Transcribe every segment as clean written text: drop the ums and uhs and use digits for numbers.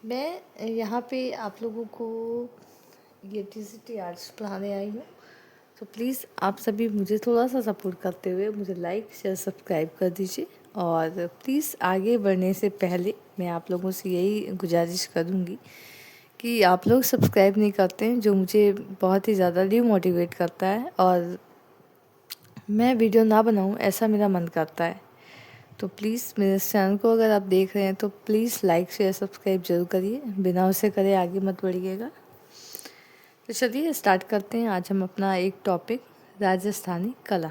मैं यहाँ पे आप लोगों को ये टी आर्ट्स पढ़ाने आई हूँ। तो प्लीज़ आप सभी मुझे थोड़ा सा सपोर्ट करते हुए मुझे लाइक शेयर सब्सक्राइब कर दीजिए। और प्लीज़ आगे बढ़ने से पहले मैं आप लोगों से यही गुजारिश करूँगी कि आप लोग सब्सक्राइब नहीं करते हैं, जो मुझे बहुत ही ज़्यादा डिमोटिवेट करता है और मैं वीडियो ना बनाऊँ ऐसा मेरा मन करता है। तो प्लीज़ मेरे इस चैनल को अगर आप देख रहे हैं तो प्लीज़ लाइक शेयर सब्सक्राइब जरूर करिए, बिना उसे करे आगे मत बढ़िएगा। तो चलिए स्टार्ट करते हैं आज हम अपना एक टॉपिक, राजस्थानी कला।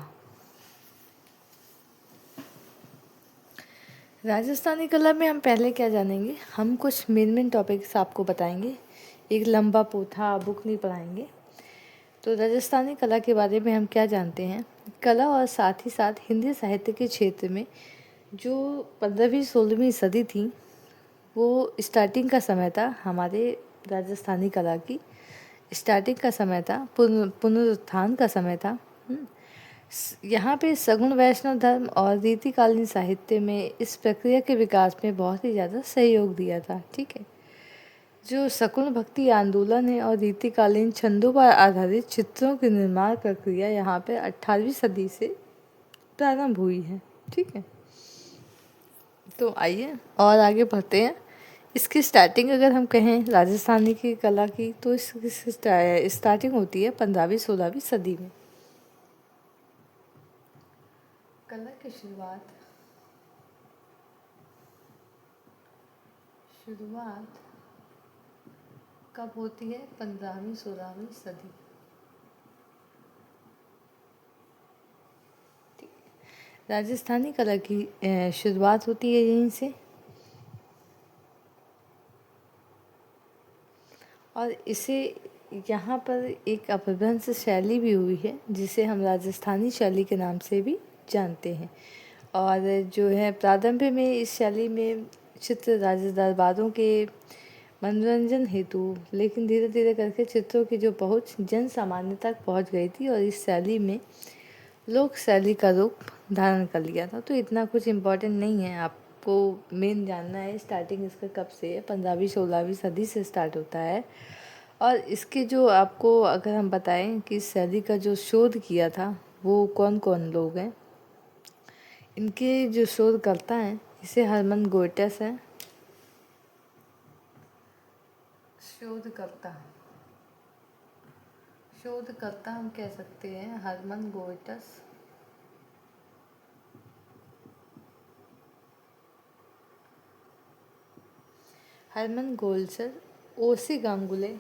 राजस्थानी कला में हम पहले क्या जानेंगे, हम कुछ मेन टॉपिक्स आपको बताएंगे, एक लंबा पोथा बुक नहीं पढ़ाएंगे। तो राजस्थानी कला के बारे में हम क्या जानते हैं, कला और साथ ही साथ हिंदी साहित्य के क्षेत्र में जो 15वीं-16वीं सदी थी वो स्टार्टिंग का समय था। हमारे राजस्थानी कला की स्टार्टिंग का समय था, पुनरुत्थान का समय था। यहाँ पे सगुण वैष्णव धर्म और रीतिकालीन साहित्य में इस प्रक्रिया के विकास में बहुत ही ज़्यादा सहयोग दिया था। ठीक है, जो सगुण भक्ति आंदोलन है और रीतिकालीन छंदों पर आधारित चित्रों की निर्माण प्रक्रिया यहाँ पे 18वीं सदी से प्रारंभ हुई है। ठीक है, तो आइए और आगे बढ़ते हैं। इसकी स्टार्टिंग अगर हम कहें राजस्थानी की कला की, तो इसकी स्टार्टिंग होती है 15वीं-16वीं सदी में। कला की शुरुआत कब होती है, 15वीं-16वीं सदी। राजस्थानी कला की शुरुआत होती है यहीं से, और इसे यहाँ पर एक अपभ्रंश शैली भी हुई है जिसे हम राजस्थानी शैली के नाम से भी जानते हैं। और जो है प्रारंभ में इस शैली में चित्र राजा दरबारों के मनोरंजन हेतु, लेकिन धीरे धीरे करके चित्रों की जो पहुँच जन सामान्य तक पहुँच गई थी और इस शैली में लोक शैली का रूप धारण कर लिया था। तो इतना कुछ इम्पोर्टेंट नहीं है, आपको मेन जानना है स्टार्टिंग इसका कब से है, 15वीं-16वीं सदी से स्टार्ट होता है। और इसके जो आपको अगर हम बताएं कि इस शैली का जो शोध किया था वो कौन कौन लोग हैं, इनके जो शोधकर्ता हैं, इसे हरमन गोइटस है। शोधकर्ता शोधकर्ता हम कह सकते हैं हरमन गोइटस। हरमन गोल्सर, ओसी गांगुली,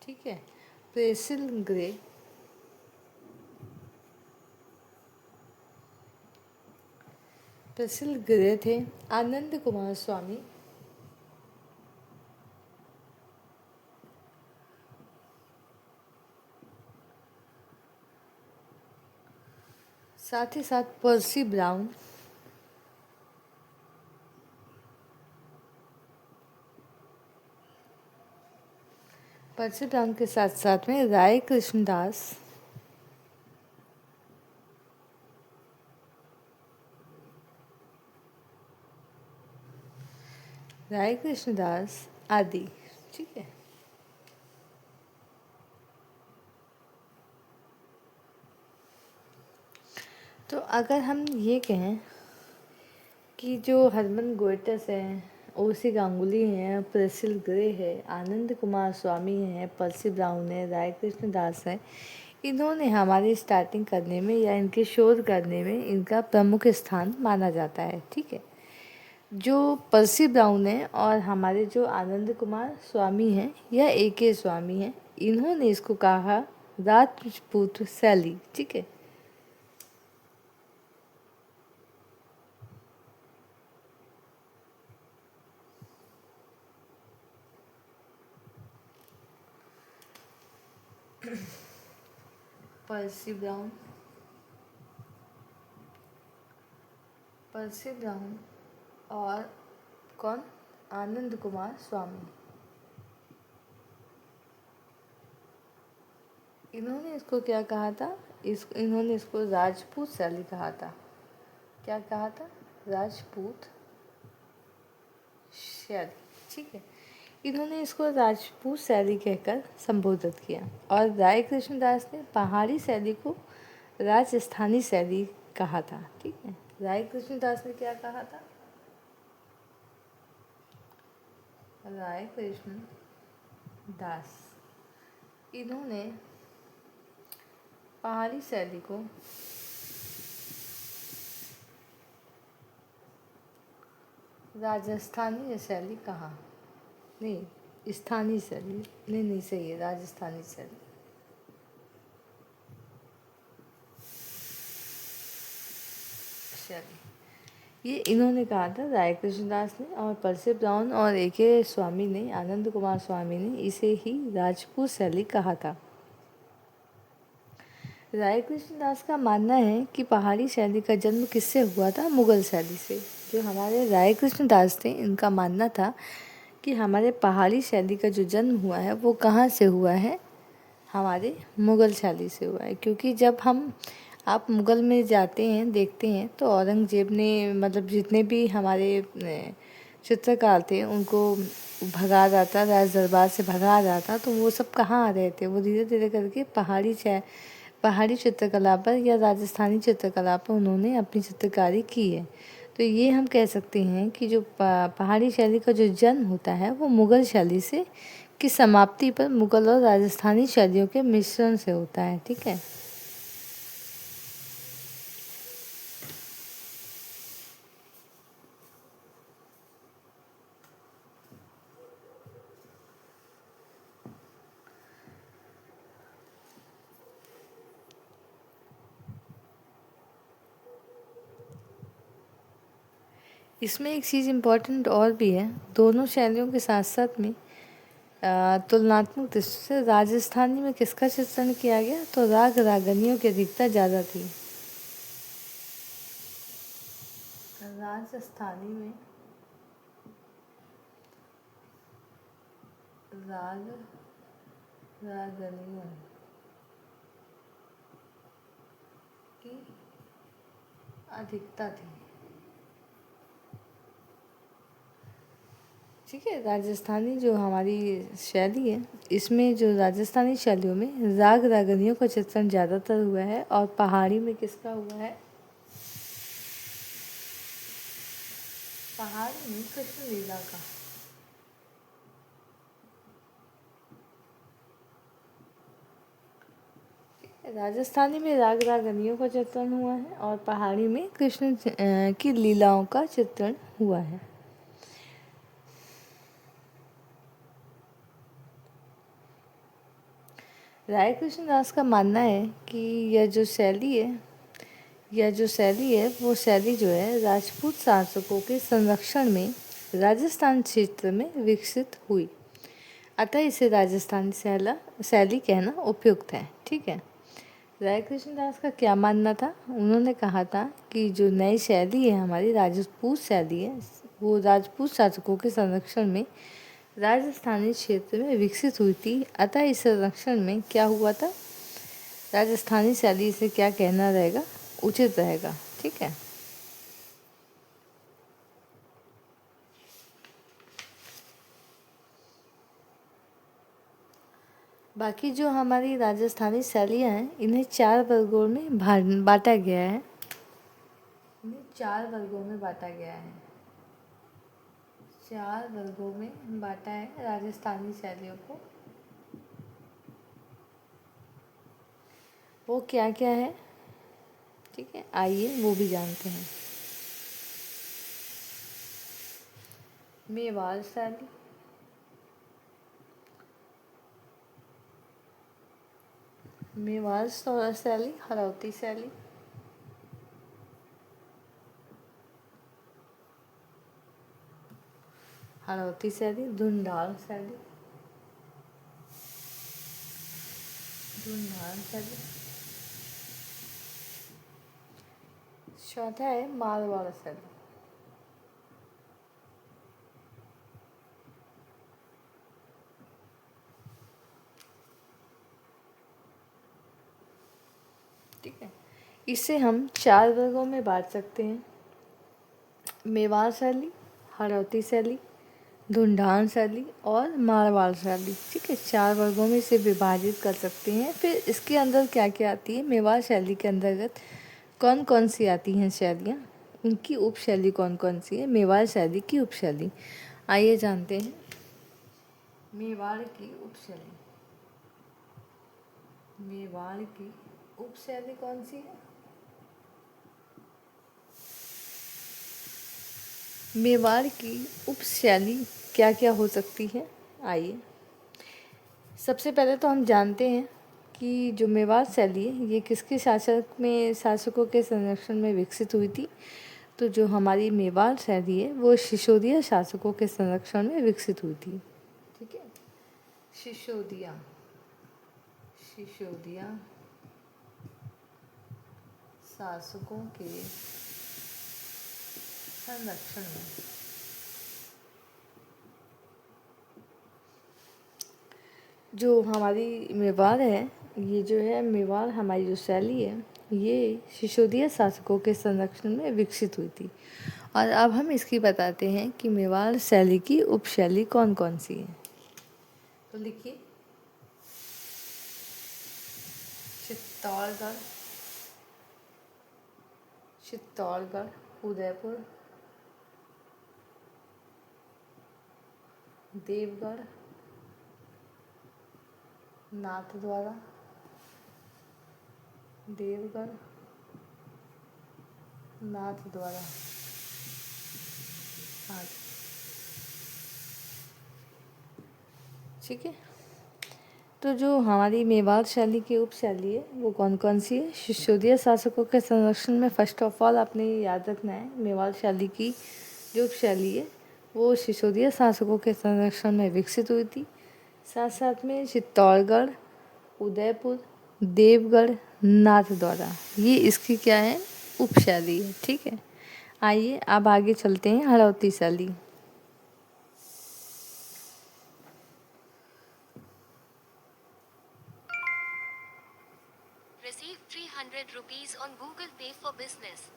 ठीक है, प्रेसिल ग्रे, थे। आनंद कुमार स्वामी, साथ ही साथ पर्सी ब्राउन, के साथ साथ में राय कृष्णदास, आदि। ठीक है, तो अगर हम ये कहें कि जो हरमन गोइटस हैं, ओसी गांगुली हैं, प्रेसिल ग्रे है, आनंद कुमार स्वामी हैं, पर्सी ब्राउन है, राय कृष्णदास है, इन्होंने हमारी स्टार्टिंग करने में या इनके शोध करने में इनका प्रमुख स्थान माना जाता है। ठीक है, जो पर्सी ब्राउन है और हमारे जो आनंद कुमार स्वामी हैं या AK स्वामी हैं, इन्होंने इसको कहा राजपूत शैली। ठीक है, पर्सी ब्राउन और कौन, आनंद कुमार स्वामी, इन्होंने इसको क्या कहा था, इन्होंने इसको राजपूत शैली कहा था। क्या कहा था? राजपूत शैली। ठीक है, इन्होंने इसको राजपूत शैली कहकर संबोधित किया। और राय कृष्णदास ने पहाड़ी शैली को राजस्थानी शैली कहा था। ठीक है, राय कृष्णदास ने क्या कहा था? राय कृष्ण दास, इन्होंने पहाड़ी शैली को राजस्थानी शैली कहा। नहीं, स्थानीय शैली। नहीं सही है, राजस्थानी शैली। ये इन्होंने कहा था राय कृष्णदास ने, और परसिप ब्राउन और A.K. स्वामी ने, आनंद कुमार स्वामी ने इसे ही राजपूत शैली कहा था। राय कृष्णदास का मानना है कि पहाड़ी शैली का जन्म किससे हुआ था? मुगल शैली से। जो हमारे राय कृष्णदास थे, इनका मानना था कि हमारे पहाड़ी शैली का जो जन्म हुआ है वो कहाँ से हुआ है? हमारे मुगल शैली से हुआ है। क्योंकि जब आप मुगल में जाते हैं, देखते हैं, तो औरंगजेब ने मतलब जितने भी हमारे चित्रकार थे उनको भगा रहा था, राज दरबार से भगा रहा था। तो वो सब कहाँ आ रहे थे? वो धीरे धीरे करके पहाड़ी चित्रकला पर या राजस्थानी चित्रकला पर उन्होंने अपनी चित्रकारी की है। तो ये हम कह सकते हैं कि जो पहाड़ी शैली का जो जन्म होता है वो मुगल शैली से की समाप्ति पर मुगल और राजस्थानी शैलियों के मिश्रण से होता है। ठीक है, इसमें एक चीज़ इम्पोर्टेंट और भी है। दोनों शैलियों के साथ साथ में तुलनात्मक दृष्टि से राजस्थानी में किसका चित्रण किया गया? तो राग रागनियों की अधिकता ज़्यादा थी। राजस्थानी में राग रागनियों की अधिकता थी। ठीक है, राजस्थानी जो हमारी शैली है, इसमें जो राजस्थानी शैलियों में राग रागनियों का चित्रण ज़्यादातर हुआ है, और पहाड़ी में किसका हुआ है? पहाड़ी में कृष्ण लीला का। राजस्थानी में राग रागनियों का चित्रण हुआ है, और पहाड़ी में कृष्ण की लीलाओं का चित्रण हुआ है। राय कृष्णदास का मानना है कि यह जो शैली है वो शैली जो है राजपूत शासकों के संरक्षण में राजस्थान क्षेत्र में विकसित हुई। अतः इसे राजस्थानी शैली कहना उपयुक्त है। ठीक है, राय कृष्णदास का क्या मानना था? उन्होंने कहा था कि जो नई शैली है, हमारी राजपूत शैली है, वो राजपूत शासकों के संरक्षण में राजस्थानी क्षेत्र में विकसित हुई थी। अतः इस संरक्षण में क्या हुआ था? राजस्थानी शैली से क्या कहना रहेगा? उचित रहेगा। ठीक है, बाकी जो हमारी राजस्थानी शैलियाँ हैं, इन्हें 4 वर्गों में बांटा गया है। इन्हें 4 वर्गों में बांटा गया है। 4 वर्गों में बांटा है राजस्थानी शैलियों को। वो क्या क्या है? ठीक है, आइए वो भी जानते हैं। मेवाड़ शैली, मेवाड़ शैली, हरौती शैली, हरौती शैली, धुंधार शैली, धुंधार शैली। चौथा है मारवाड़ शैली। ठीक है। इसे हम 4 वर्गों में बांट सकते हैं: मेवाड़ शैली, हाड़ौती शैली, ढूंढान शैली और मारवाड़ शैली। ठीक है, 4 वर्गों में इसे विभाजित कर सकते हैं। फिर इसके अंदर क्या क्या आती है, मेवाड़ शैली के अंतर्गत कौन कौन सी आती हैं शैलियाँ, उनकी उपशैली कौन कौन सी है। मेवाड़ शैली की उपशैली आइए जानते हैं। मेवाड़ की उपशैली, मेवाड़ की उपशैली कौन सी है? मेवाड़ की उपशैली क्या क्या हो सकती है, आइए। सबसे पहले तो हम जानते हैं कि जो मेवाड़ शैली है ये किसके शासकों के संरक्षण में विकसित हुई थी। तो जो हमारी मेवाड़ शैली है वो सिसोदिया शासकों के संरक्षण में विकसित हुई थी। ठीक है, सिसोदिया शासकों के संरक्षण में। जो हमारी मेवाड़ है, ये जो है मेवाड़ हमारी जो शैली है ये सिसोदिया शासकों के संरक्षण में विकसित हुई थी। और अब हम इसकी बताते हैं कि मेवाड़ शैली की उपशैली कौन कौन सी है। तो लिखिए, चित्तौड़गढ़, उदयपुर, देवगढ़, नाथद्वारा, हाँ। ठीक है, तो जो हमारी मेवाड़ शैली की उपशैली है वो कौन कौन सी है। सिसोदिया शासकों के संरक्षण में फर्स्ट ऑफ ऑल आपने याद रखना है, मेवाड़ शैली की जो उपशैली है वो सिसोदिया शासकों के संरक्षण में विकसित हुई थी। साथ साथ में चित्तौड़गढ़, उदयपुर, देवगढ़, नाथद्वारा, ये इसकी क्या है, उपशैली है। ठीक है, आइए अब आगे चलते हैं हाड़ौती शैली। Receive 300 rupees on Google Pay for business.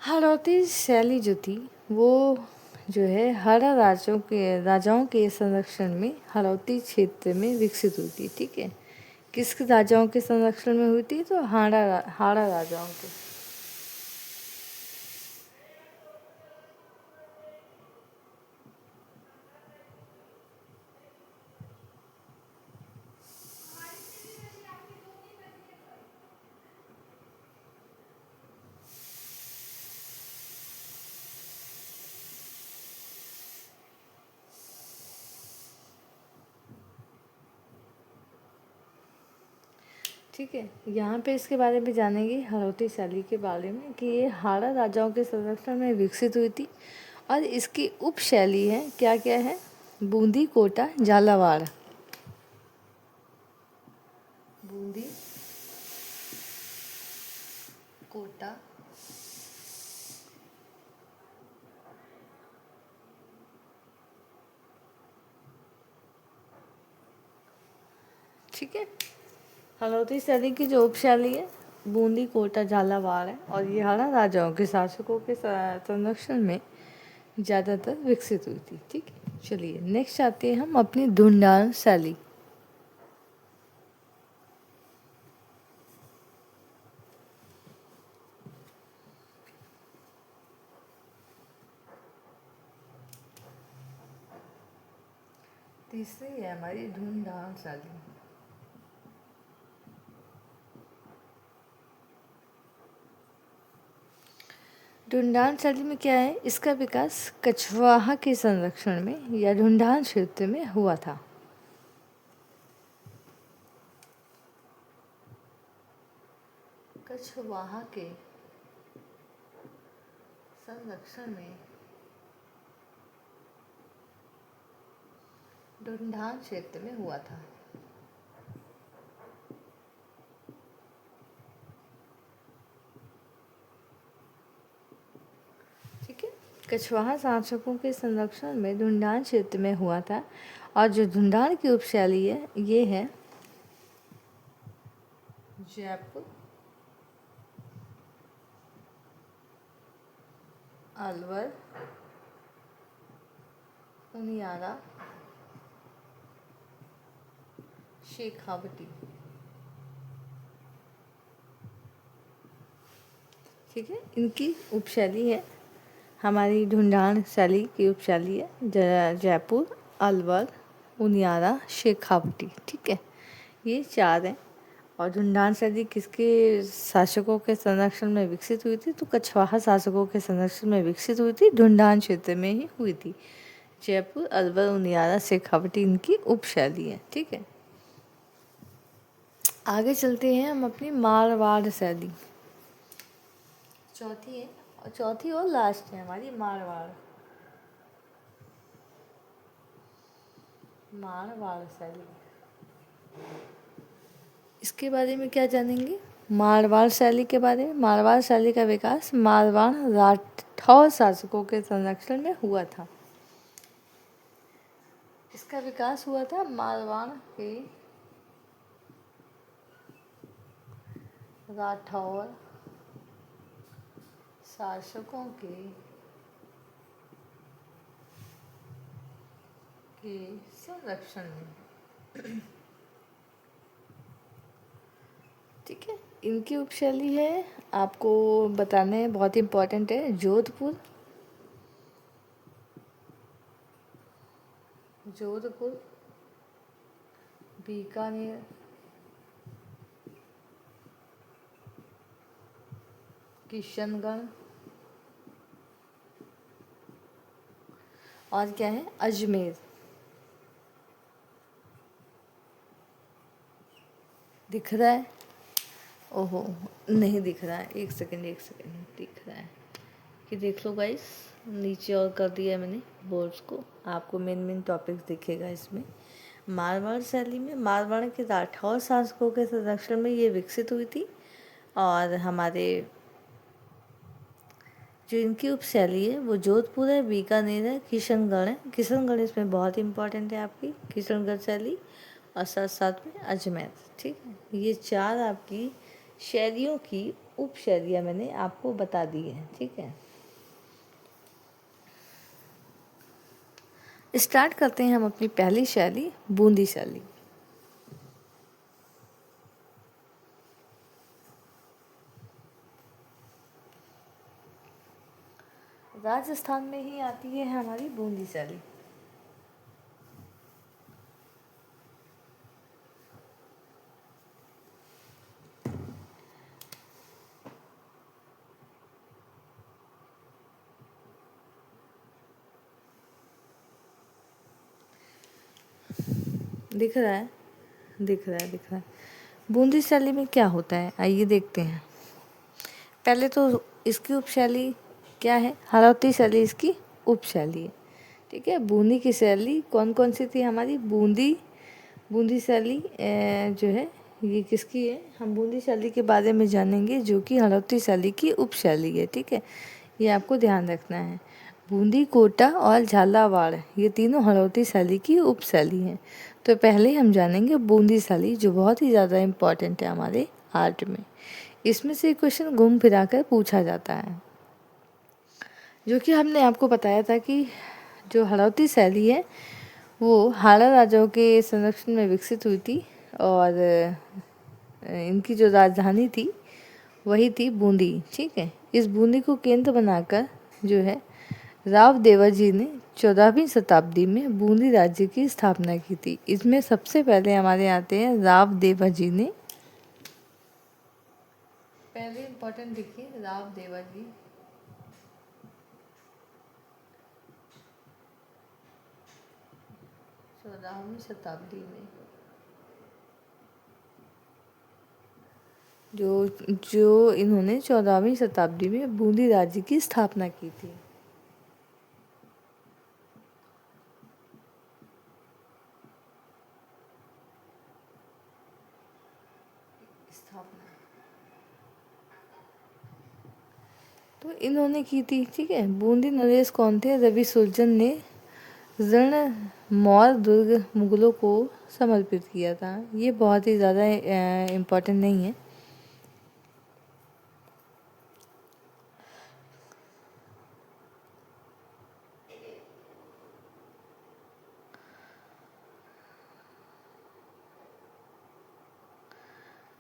Hadoti शैली जो थी वो जो है राजाओं के संरक्षण में हाड़ौती क्षेत्र में विकसित हुई थी। ठीक है, किस राजाओं के संरक्षण में हुई थी, तो हाड़ा राजाओं के। ठीक है, यहाँ पे इसके बारे में जानेंगे हाड़ौती शैली के बारे में कि ये हाड़ा राजाओं के संरक्षण में विकसित हुई थी। और इसकी उपशैली है क्या क्या है, बूंदी, कोटा, झालावाड़। बूंदी, कोटा, ठीक है। हाड़ौती शैली की जो उपशैली है बूंदी, कोटा, झालावाड़ है और ये हाड़ा राजाओं के शासकों के संरक्षण में ज़्यादातर विकसित हुई थी। ठीक है, चलिए नेक्स्ट आते हैं हम अपनी ढूंढान शैली। तीसरी है हमारी ढूंढान शैली। ढूंढान शैली में क्या है, इसका विकास कछवाहा के संरक्षण में या ढूंढान क्षेत्र में हुआ था। कछवाहा के संरक्षण में ढूंढान क्षेत्र में हुआ था। कछवाहा शासकों के संरक्षण में ढूंढान क्षेत्र में हुआ था। और जो ढूंढान की उपशैली है ये है जयपुर, अलवर, उनियारा, शेखावटी। ठीक है, इनकी उपशैली है, हमारी ढूंढान शैली की उपशैली है जयपुर, अलवर, उनियारा, शेखावटी। ठीक है, ये 4 हैं। और ढूंढान शैली किसके शासकों के संरक्षण में विकसित हुई थी? तो कछवाहा शासकों के संरक्षण में विकसित हुई थी, ढूंढान क्षेत्र में ही हुई थी। जयपुर, अलवर, उनियारा, शेखावटी इनकी उपशैली है। ठीक है, आगे चलते हैं हम अपनी मारवाड़ शैली। चौथी है, और चौथी और लास्ट है हमारी मारवाड़ शैली। इसके बारे में क्या जानेंगे? मारवाड़ शैली के बारे में। मारवाड़ शैली का विकास मारवाड़ राठौर शासकों के संरक्षण में हुआ था। इसका विकास हुआ था मारवाड़ के राठौर शासकों के संरक्षण में। ठीक है, इनकी उपशैली है, आपको बताने बहुत इम्पोर्टेंट है, जोधपुर, बीकानेर, किशनगढ़ और क्या है, अजमेर। दिख रहा है? ओहो, नहीं दिख रहा है, एक सेकंड दिख रहा है कि देख लो गाइस, नीचे और कर दिया मैंने बोर्ड्स को, आपको मेन टॉपिक्स दिखेगा इसमें। मारवाड़ शैली में मारवाड़ के राठौर शासकों के संरक्षण में ये विकसित हुई थी। और हमारे जो इनकी उपशैली है वो जोधपुर है, बीकानेर है, किशनगढ़ है। किशनगढ़ इसमें बहुत इंपॉर्टेंट है आपकी, किशनगढ़ शैली, और साथ साथ में अजमेर। ठीक है, ये 4 आपकी शैलियों की उपशैलियाँ मैंने आपको बता दी हैं। ठीक है, स्टार्ट करते हैं हम अपनी पहली शैली, बूंदी शैली। राजस्थान में ही आती है हमारी बूंदी शैली। दिख रहा है। बूंदी शैली में क्या होता है, आइए देखते हैं। पहले तो इसकी उपशैली क्या है? हालावती शैली इसकी उपशैली है। ठीक है, बूंदी की शैली कौन कौन सी थी हमारी? बूंदी शैली जो है ये किसकी है? हम बूंदी शैली के बारे में जानेंगे, जो कि हालावती शैली की उपशैली है। ठीक है, ये आपको ध्यान रखना है। बूंदी, कोटा और झालावाड़ ये तीनों हालावती शैली की उपशैली हैं। तो पहले हम जानेंगे बूंदी शैली, जो बहुत ही ज़्यादा इम्पॉर्टेंट है हमारे आर्ट में। इसमें से क्वेश्चन घूम फिरा कर पूछा जाता है, जो कि हमने आपको बताया था कि जो हालावती शैली है वो हाड़ा राजाओं के संरक्षण में विकसित हुई थी। और इनकी जो राजधानी थी वही थी बूंदी। ठीक है, इस बूंदी को केंद्र बनाकर जो है राव देवाजी ने 14वीं शताब्दी में बूंदी राज्य की स्थापना की थी। इसमें सबसे पहले हमारे आते हैं राव देवाजी ने। पहले इम्पोर्टेंट देखिए, राव देवाजी 14वीं शताब्दी में जो इन्होंने 14वीं शताब्दी में बूंदी राज्य की स्थापना की थी। तो इन्होंने की थी, ठीक है। बूंदी नरेश कौन थे? रवि सुरजन ने रणमौर दुर्ग मुगलों को समर्पित किया था। ये बहुत ही ज़्यादा इम्पोर्टेंट नहीं है।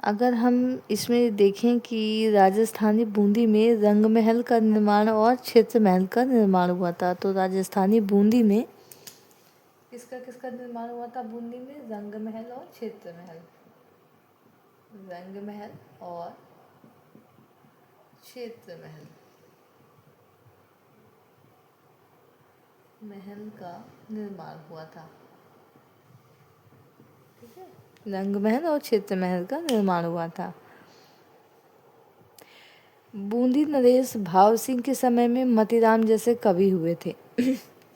अगर हम इसमें देखें कि राजस्थानी बूंदी में रंग महल का निर्माण और क्षेत्र महल का निर्माण हुआ था। तो राजस्थानी बूंदी में किसका किसका निर्माण हुआ था? बूंदी में रंग महल और क्षेत्र महल। रंग महल और क्षेत्र महल का निर्माण हुआ था, ठीक है। रंग महल और क्षेत्र महल का निर्माण हुआ था। बूंदी नरेश भाव सिंह के समय में मतीराम जैसे कवि हुए थे।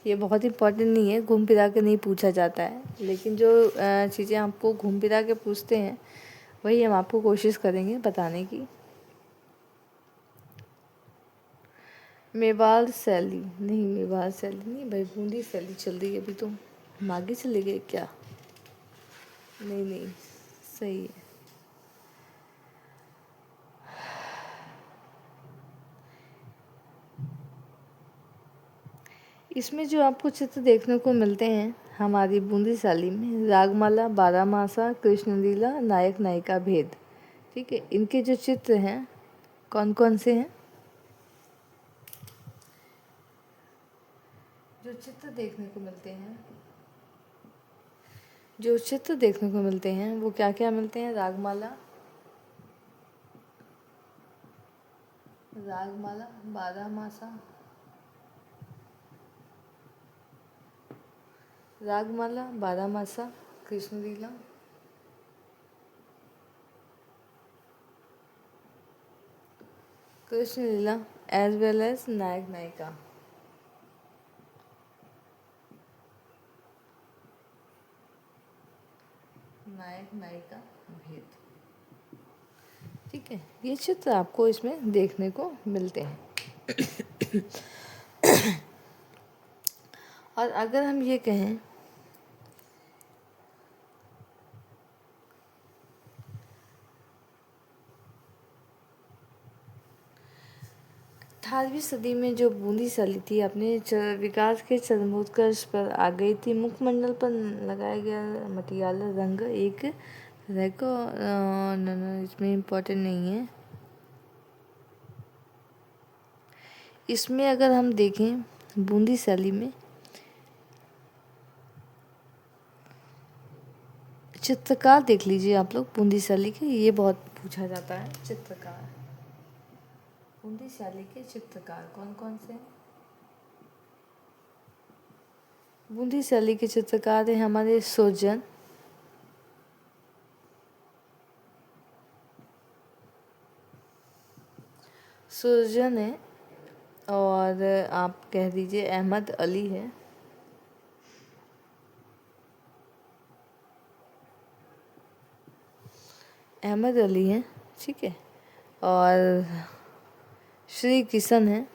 ये बहुत इम्पोर्टेंट नहीं है, घूम फिरा के नहीं पूछा जाता है, लेकिन जो चीज़ें आपको घूम फिरा के पूछते हैं वही हम आपको कोशिश करेंगे बताने की। मेवाड़ शैली नहीं, मेवाड़ शैली नहीं भाई, बूंदी शैली चल रही है अभी। तो हम आगे चले गए क्या? नहीं, सही है। इसमें जो आपको चित्र देखने को मिलते हैं हमारी बूंदी शैली में, रागमाला, बारामासा, कृष्णलीला, नायक नायिका भेद, ठीक है। इनके जो चित्र हैं कौन कौन से हैं? जो चित्र देखने को मिलते हैं वो क्या क्या मिलते हैं? रागमाला, बारामासा, कृष्णलीला, एज वेल एज नायक नायिका। नायक नायिका भेद, ठीक है। ये चित्र आपको इसमें देखने को मिलते हैं। और अगर हम ये कहें अठारहवीं सदी में जो बूंदी शैली थी अपने विकास के चरमोत्कर्ष पर आ गई थी। मुखमंडल पर लगाया गया मटियाला रंग एक रेको इसमें इम्पोर्टेंट नहीं है। इसमें अगर हम देखें बूंदी शैली में चित्रकार देख लीजिए आप लोग बूंदी शैली के, ये बहुत पूछा जाता है। चित्रकार, बूंदी शैली के चित्रकार कौन कौन से हैं? बूंदी शैली के चित्रकार हैं हमारे सुरजन, है, और आप कह दीजिए अहमद अली है, ठीक है। और श्री किशन है,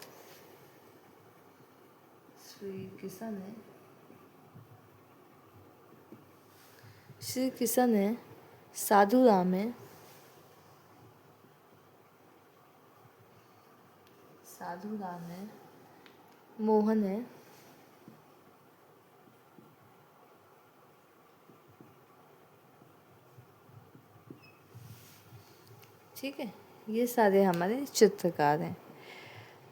साधु राम है, मोहन है, ठीक है। ये सारे हमारे चित्रकार हैं।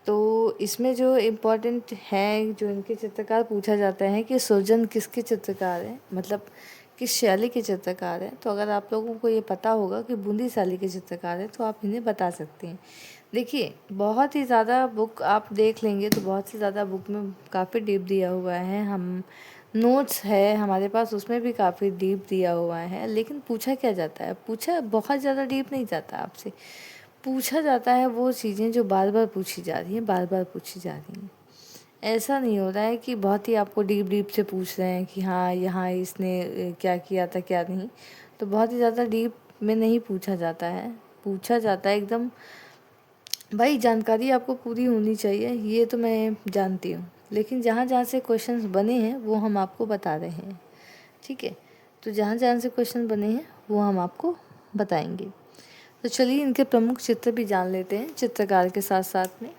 तो इसमें जो इम्पोर्टेंट है, जो इनके चित्रकार पूछा जाता है कि सुरजन किसके चित्रकार हैं, मतलब किस शैली के चित्रकार हैं। तो अगर आप लोगों को ये पता होगा कि बूंदी शैली के चित्रकार हैं तो आप इन्हें बता सकते हैं। देखिए बहुत ही ज़्यादा बुक आप देख लेंगे तो बहुत ही ज़्यादा बुक में काफ़ी डीप दिया हुआ है। हम नोट्स है हमारे पास, उसमें भी काफ़ी डीप दिया हुआ है। लेकिन पूछा क्या जाता है? पूछा बहुत ज़्यादा डीप नहीं जाता आपसे, पूछा जाता है वो चीज़ें जो बार बार पूछी जा रही हैं, ऐसा नहीं हो रहा है कि बहुत ही आपको डीप से पूछ रहे हैं कि हाँ यहाँ इसने क्या किया था क्या नहीं। तो बहुत ही ज़्यादा डीप में नहीं पूछा जाता है, पूछा जाता है एकदम भाई जानकारी आपको पूरी होनी चाहिए, ये तो मैं जानती हूँ, लेकिन जहाँ जहाँ से क्वेश्चंस बने हैं वो हम आपको बता रहे हैं, ठीक है। तो जहाँ जहाँ से क्वेश्चन बने हैं वो हम आपको बताएंगे। तो चलिए इनके प्रमुख चित्र भी जान लेते हैं चित्रकार के साथ साथ में।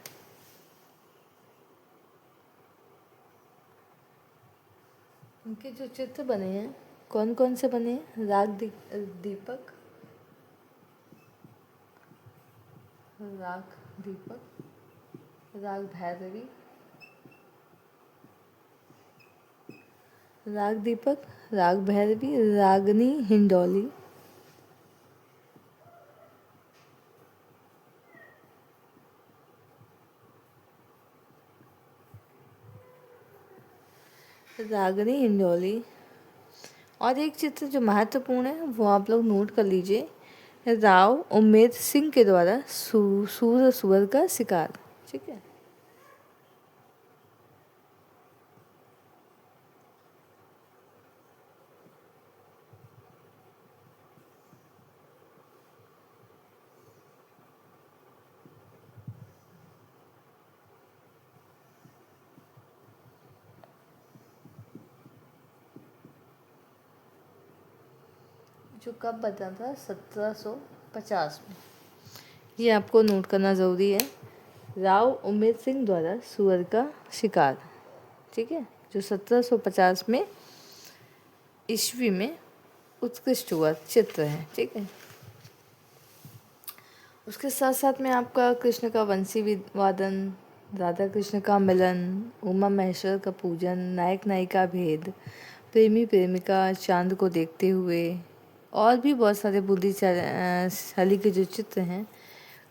इनके जो चित्र बने हैं कौन कौन से बने हैं, दीपक, राग दीपक, राग भैरवी, राग दीपक, राग भैरवी, रागनी हिंडोली, रागनी हिंडोली। और एक चित्र जो महत्वपूर्ण है वो आप लोग नोट कर लीजिए, राव उम्मेद सिंह के द्वारा सूर सुअर का शिकार, ठीक है। जो कब बना था, 1750 में, ये आपको नोट करना ज़रूरी है। राव उम्मेद सिंह द्वारा सुअर का शिकार, ठीक है, जो 1750 में ईस्वी में उत्कृष्ट हुआ चित्र है, ठीक है। उसके साथ साथ में आपका कृष्ण का वंशी वादन, राधा कृष्ण का मिलन, उमा महेश्वर का पूजन, नायक नायिका भेद, प्रेमी प्रेमिका, चांद को देखते हुए, और भी बहुत सारे बुद्धिशाली के जो चित्र हैं।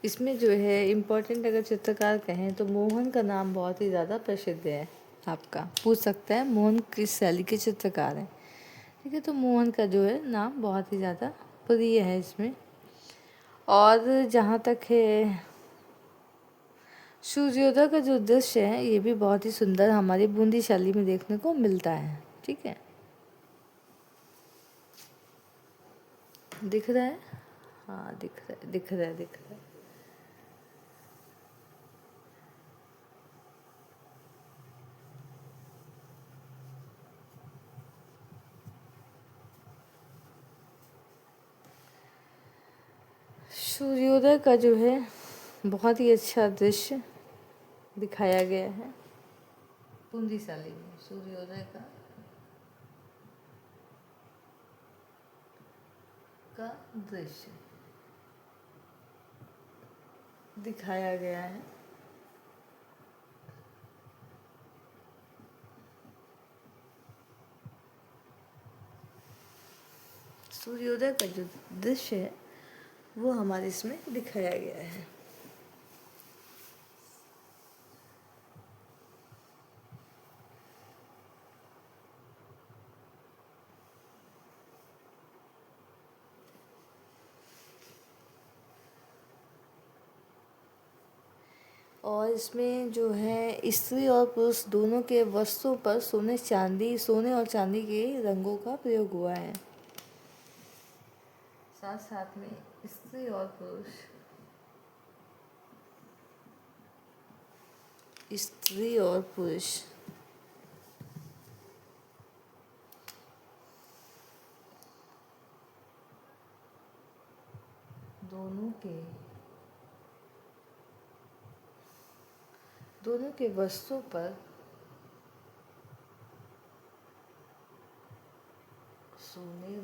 इसमें जो है इम्पोर्टेंट अगर चित्रकार कहें तो मोहन का नाम बहुत ही ज़्यादा प्रसिद्ध है। आपका पूछ सकता है मोहन किस शैली के चित्रकार हैं, ठीक है। तो मोहन का जो है नाम बहुत ही ज़्यादा प्रिय है इसमें। और जहाँ तक है सूर्योदय का जो दृश्य है ये भी बहुत ही सुंदर हमारी बूंदी शैली में देखने को मिलता है, ठीक है। दिख रहा है, हाँ दिख रहा है, दिख रहा है, दिख रहा है। सूर्योदय का जो है बहुत ही अच्छा दृश्य दिखाया गया है बूंदी शैली में। सूर्योदय का दृश्य दिखाया गया है। सूर्योदय का जो दृश्य है वो हमारे इसमें दिखाया गया है। और इसमें जो है स्त्री और पुरुष दोनों के वस्त्रों पर सोने और चांदी के रंगों का प्रयोग हुआ है। साथ साथ में स्त्री और पुरुष, स्त्री और पुरुष दोनों के वस्त्रों पर सोने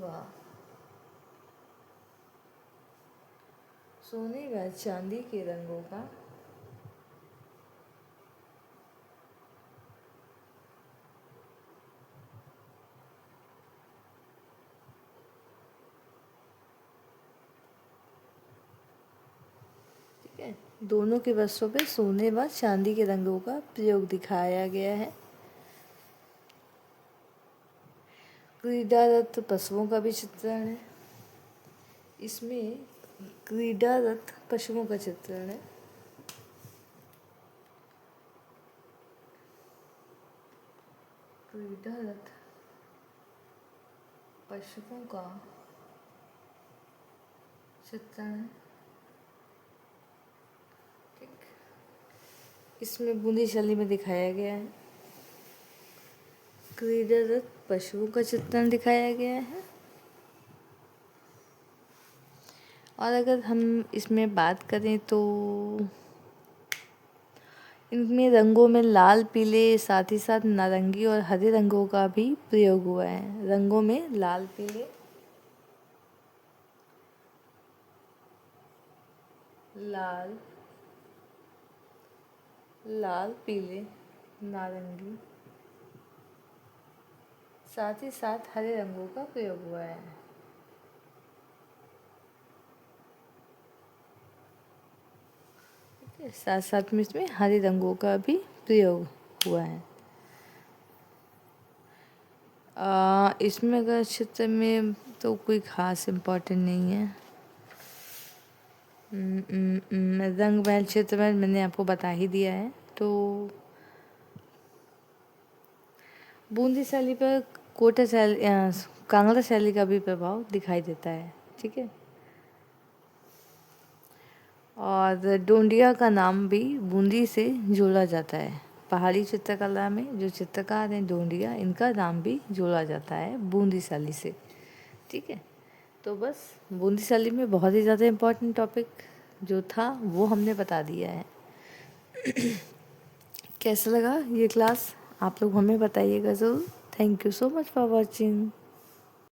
व चांदी के रंगों का दोनों के वस्त्रों पे सोने व चांदी के रंगों का प्रयोग दिखाया गया है। क्रीडारत पशुओं का भी चित्रण है इसमें, क्रीडारत पशुओं का चित्रण है। क्रीडारत पशुओं का चित्रण है, ठीक इसमें बूंदी शैली में दिखाया गया है। क्रीड़ारत पशुओं का चित्रण दिखाया गया है। और अगर हम इसमें बात करें तो इनमें रंगों में लाल, पीले, साथ ही साथ नारंगी और हरे रंगों का भी प्रयोग हुआ है। रंगों में लाल, पीले, लाल, पीले, नारंगी, साथ ही साथ हरे रंगों का प्रयोग हुआ है। साथ साथ में इसमें हरे रंगों का भी प्रयोग हुआ है। इसमें अगर चित्र में तो कोई खास इम्पोर्टेंट नहीं है। रंग महल चित्र में मैंने आपको बता ही दिया है। तो बूंदी शैली पर कोटा शैली, कांगड़ा शैली का भी प्रभाव दिखाई देता है। ठीक है। और डोंडिया का नाम भी बूंदी से जोड़ा जाता है। पहाड़ी चित्रकला में जो चित्रकार हैं डोंडिया, इनका नाम भी जोड़ा जाता है बूंदी शैली से। ठीक है। तो बस बूंदी शैली में बहुत ही ज़्यादा इम्पोर्टेंट टॉपिक जो था वो हमने बता दिया है। कैसा लगा ये क्लास आप लोग हमें बताइएगा ज़रूर। Thank you so much for watching.